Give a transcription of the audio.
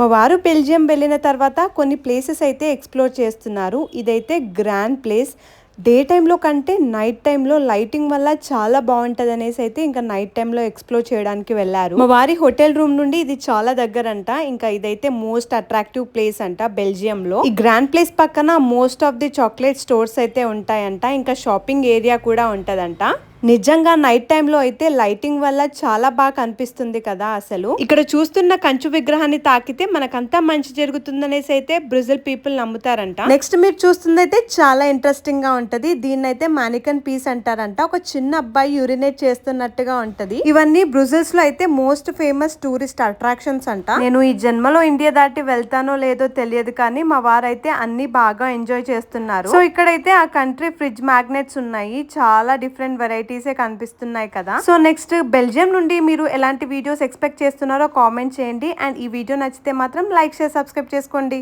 మా వారు బెల్జియం వెళ్ళిన తర్వాత కొన్ని ప్లేసెస్ అయితే ఎక్స్ప్లోర్ చేస్తున్నారు. ఇదైతే గ్రాండ్ ప్లేస్. డే టైంలో కంటే నైట్ టైంలో లైటింగ్ వల్ల చాలా బాగుంటది అనేసి అయితే ఇంకా నైట్ టైంలో ఎక్స్ప్లోర్ చేయడానికి వెళ్ళారు. మా వారి హోటల్ రూమ్ నుండి ఇది చాలా దగ్గరంట. ఇంకా ఇదైతే మోస్ట్ అట్రాక్టివ్ ప్లేస్ అంట బెల్జియం లో. ఈ గ్రాండ్ ప్లేస్ పక్కన most of the chocolate stores అయితే ఉంటాయంట. ఇంకా షాపింగ్ ఏరియా కూడా ఉంటదంట. నిజంగా నైట్ టైంలో అయితే లైటింగ్ వల్ల చాలా బాగా కనిపిస్తుంది కదా. అసలు ఇక్కడ చూస్తున్న కంచు విగ్రహాన్ని తాకితే మనకంతా మంచి జరుగుతుందనేసి అయితే బ్రెజిల్ పీపుల్ నమ్ముతారంట. నెక్స్ట్ మీరు చూస్తుంది అయితే చాలా ఇంట్రెస్టింగ్ గా ఉంటది. దీన్ని అయితే మానికన్ పీస్ అంటారంట. ఒక చిన్న అబ్బాయి యూరినేట్ చేస్తున్నట్టుగా ఉంటది. ఇవన్నీ బ్రెజిల్స్ లో అయితే మోస్ట్ ఫేమస్ టూరిస్ట్ అట్రాక్షన్స్ అంట. నేను ఈ జన్మలో ఇండియా దాటి వెళ్తానో లేదో తెలియదు కానీ మా వారైతే అన్ని బాగా ఎంజాయ్ చేస్తున్నారు. సో ఇక్కడైతే ఆ కంట్రీ ఫ్రిడ్జ్ మ్యాగ్నెట్స్ ఉన్నాయి. చాలా డిఫరెంట్ వెరైటీ కనిపిస్తున్నాయి కదా. సో నెక్స్ట్ బెల్జియం నుండి మీరు ఎలాంటి వీడియోస్ ఎక్స్పెక్ట్ చేస్తున్నారో కామెంట్ చేయండి. అండ్ ఈ వీడియో నచ్చితే మాత్రం లైక్ షేర్ సబ్స్క్రైబ్ చేసుకోండి.